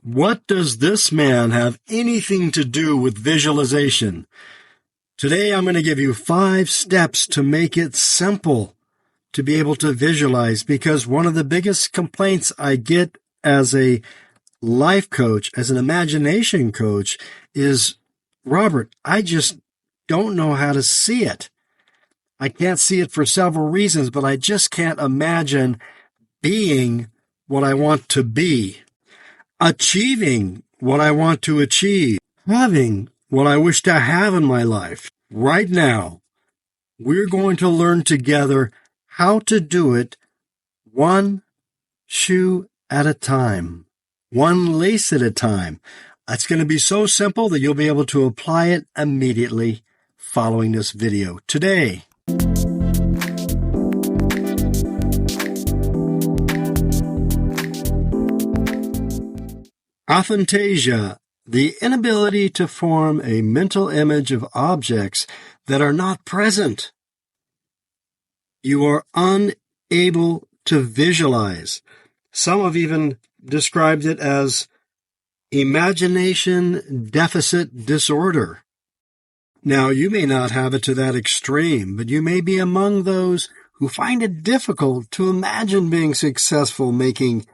What does this man have anything to do with visualization? Today I'm going to give you 5 steps to make it simple to be able to visualize, because one of the biggest complaints I get as a life coach, as an imagination coach, is, Robert, I just don't know how to see it. I can't see it for several reasons, but I just can't imagine being what I want to be, achieving what I want to achieve, having what I wish to have in my life. Right now, we're going to learn together how to do it one shoe at a time, one lace at a time. It's going to be so simple that you'll be able to apply it immediately following this video today. Aphantasia, the inability to form a mental image of objects that are not present. You are unable to visualize. Some have even described it as imagination deficit disorder. Now, you may not have it to that extreme, but you may be among those who find it difficult to imagine being successful, making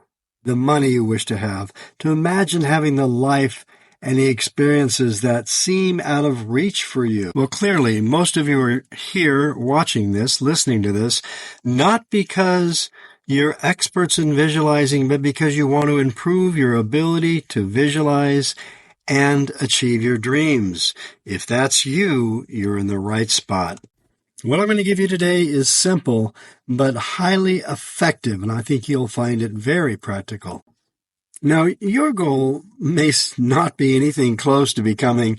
the money you wish to have, to imagine having the life and the experiences that seem out of reach for you. Well, clearly, most of you are here watching this, listening to this, not because you're experts in visualizing, but because you want to improve your ability to visualize and achieve your dreams. If that's you, you're in the right spot. What I'm going to give you today is simple, but highly effective, and I think you'll find it very practical. Now, your goal may not be anything close to becoming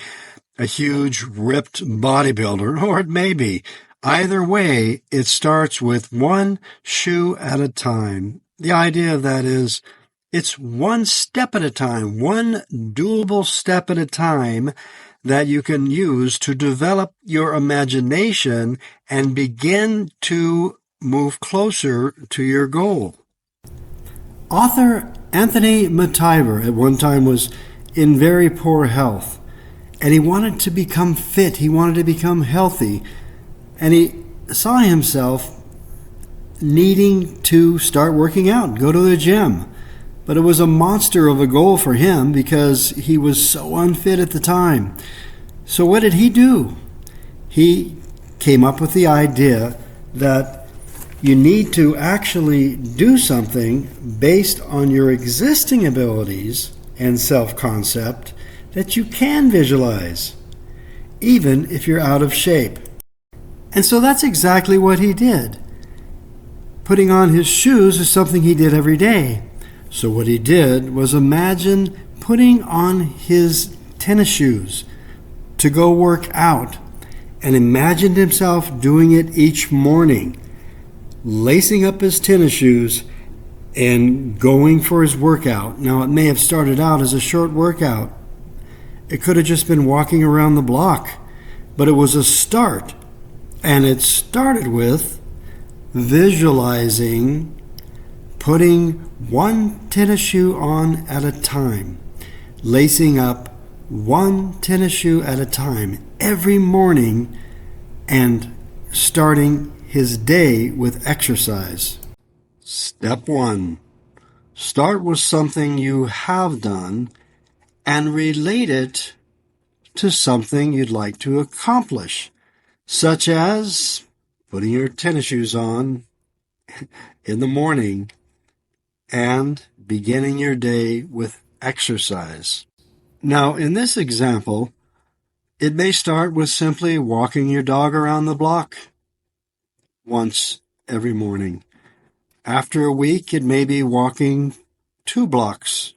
a huge, ripped bodybuilder, or it may be. Either way, it starts with one shoe at a time. The idea of that is it's one step at a time, one doable step at a time that you can use to develop your imagination and begin to move closer to your goal. Author Anthony Mativer at one time was in very poor health, and he wanted to become fit. He wanted to become healthy, and he saw himself needing to start working out, go to the gym. But it was a monster of a goal for him because he was so unfit at the time. So what did he do? He came up with the idea that you need to actually do something based on your existing abilities and self-concept that you can visualize, even if you're out of shape. And so that's exactly what he did. Putting on his shoes is something he did every day. So what he did was imagine putting on his tennis shoes to go work out, and imagined himself doing it each morning, lacing up his tennis shoes and going for his workout. Now, it may have started out as a short workout. It could have just been walking around the block, but it was a start, and it started with visualizing putting one tennis shoe on at a time, lacing up one tennis shoe at a time every morning, and starting his day with exercise. Step 1. Start with something you have done and relate it to something you'd like to accomplish, such as putting your tennis shoes on in the morning and beginning your day with exercise. Now, in this example, it may start with simply walking your dog around the block once every morning. After a week, it may be walking 2 blocks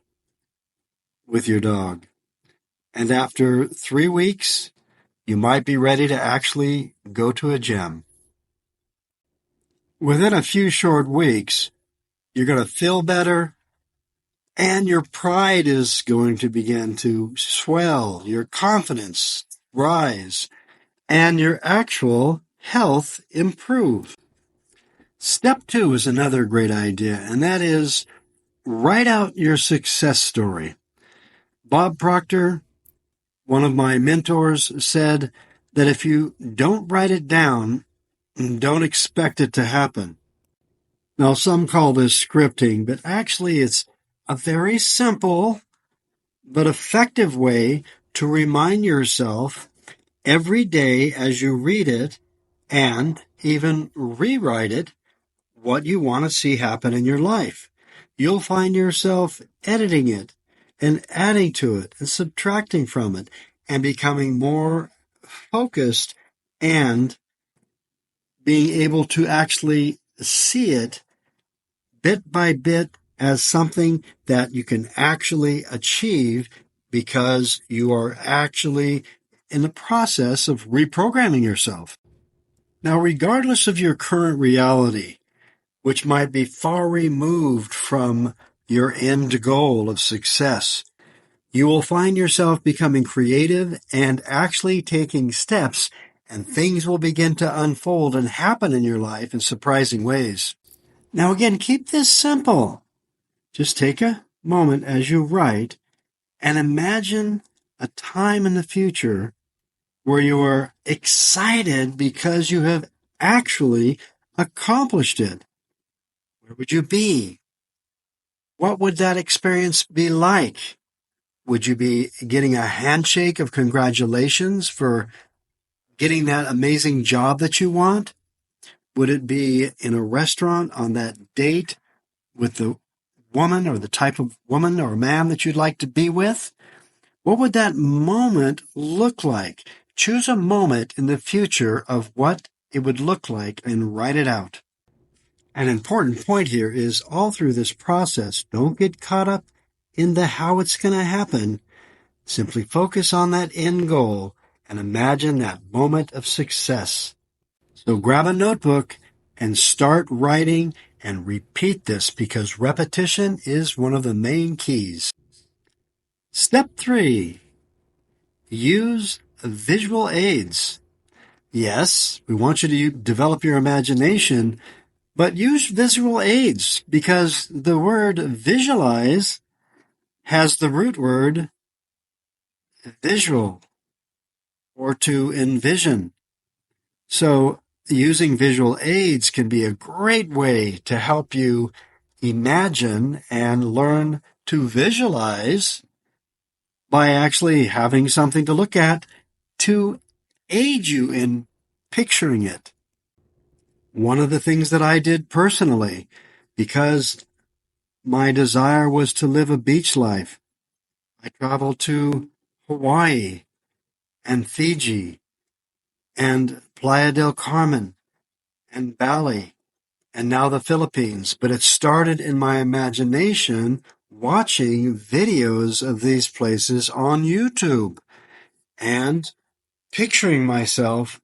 with your dog. And after 3 weeks, you might be ready to actually go to a gym. Within a few short weeks, you're going to feel better, and your pride is going to begin to swell, your confidence rise, and your actual health improve. Step 2 is another great idea, and that is write out your success story. Bob Proctor, one of my mentors, said that if you don't write it down, don't expect it to happen. Now, some call this scripting, but actually it's a very simple but effective way to remind yourself every day as you read it and even rewrite it what you want to see happen in your life. You'll find yourself editing it and adding to it and subtracting from it and becoming more focused and being able to actually see it bit by bit as something that you can actually achieve because you are actually in the process of reprogramming yourself. Now, regardless of your current reality, which might be far removed from your end goal of success, you will find yourself becoming creative and actually taking steps, and things will begin to unfold and happen in your life in surprising ways. Now, again, keep this simple. Just take a moment as you write and imagine a time in the future where you are excited because you have actually accomplished it. Where would you be? What would that experience be like? Would you be getting a handshake of congratulations for getting that amazing job that you want? Would it be in a restaurant on that date with the woman or the type of woman or man that you'd like to be with? What would that moment look like? Choose a moment in the future of what it would look like and write it out. An important point here is all through this process, don't get caught up in the how it's going to happen. Simply focus on that end goal and imagine that moment of success. So grab a notebook and start writing and repeat this because repetition is one of the main keys. Step 3. Use visual aids. Yes, we want you to develop your imagination, but use visual aids because the word visualize has the root word visual or to envision. So using visual aids can be a great way to help you imagine and learn to visualize by actually having something to look at to aid you in picturing it. One of the things that I did personally, because my desire was to live a beach life, I traveled to Hawaii and Fiji and Playa del Carmen and Bali and now the Philippines. But it started in my imagination watching videos of these places on YouTube and picturing myself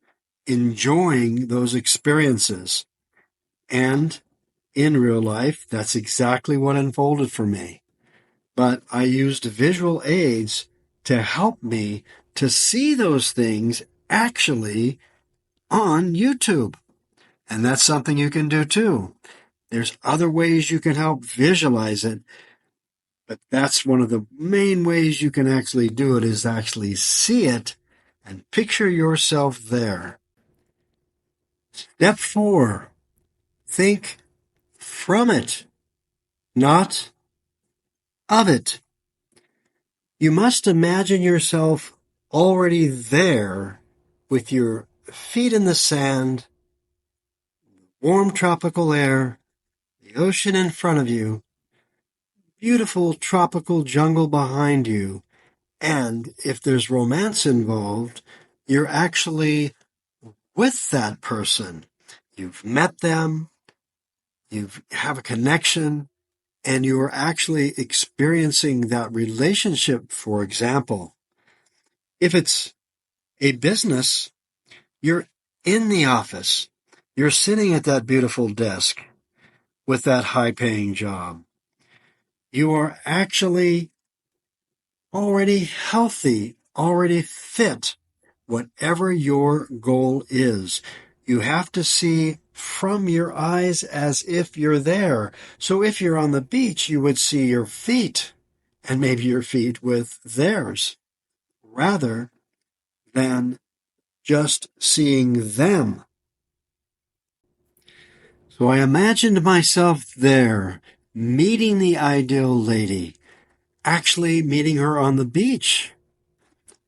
enjoying those experiences. And in real life, that's exactly what unfolded for me. But I used visual aids to help me to see those things actually on YouTube. And that's something you can do too. There's other ways you can help visualize it, but that's one of the main ways you can actually do it is actually see it and picture yourself there. Step 4, think from it, not of it. You must imagine yourself already there with your feet in the sand, warm tropical air, the ocean in front of you, beautiful tropical jungle behind you, and if there's romance involved, you're actually with that person. You've met them, you have a connection, and you are actually experiencing that relationship. For example, if it's a business, you're in the office, you're sitting at that beautiful desk with that high-paying job. You are actually already healthy, already fit, whatever your goal is. You have to see from your eyes as if you're there. So if you're on the beach, you would see your feet and maybe your feet with theirs, rather than just seeing them. So I imagined myself there, meeting the ideal lady, actually meeting her on the beach.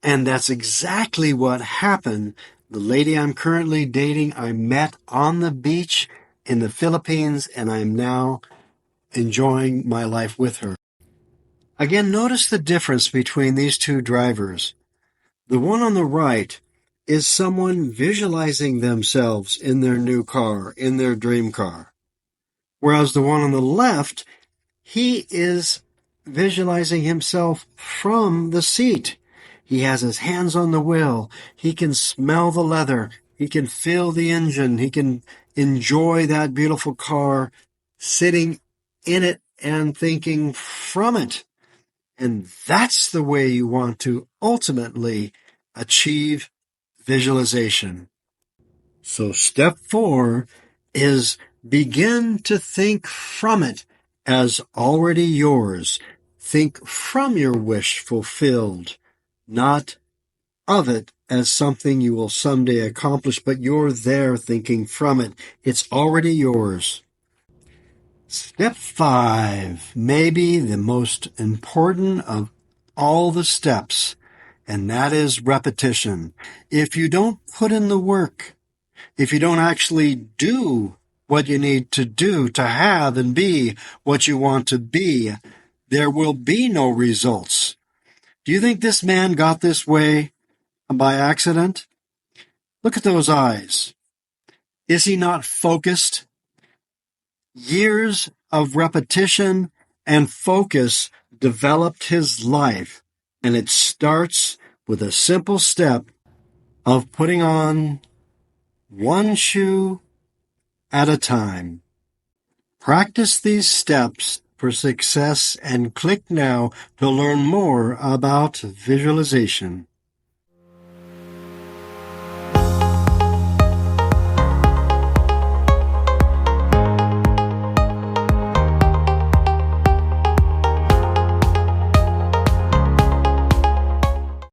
And that's exactly what happened. The lady I'm currently dating, I met on the beach in the Philippines, and I'm now enjoying my life with her. Again, notice the difference between these two drivers. The one on the right is someone visualizing themselves in their new car, in their dream car. Whereas the one on the left, he is visualizing himself from the seat. He has his hands on the wheel. He can smell the leather. He can feel the engine. He can enjoy that beautiful car, sitting in it and thinking from it. And that's the way you want to ultimately achieve visualization. So step 4 is begin to think from it as already yours. Think from your wish fulfilled, not of it as something you will someday accomplish, but you're there thinking from it. It's already yours. Step 5, maybe the most important of all the steps, and that is repetition. If you don't put in the work, if you don't actually do what you need to do to have and be what you want to be, there will be no results. Do you think this man got this way by accident? Look at those eyes. Is he not focused? Years of repetition and focus developed his life, and it starts with a simple step of putting on one shoe at a time. Practice these steps for success and click now to learn more about visualization.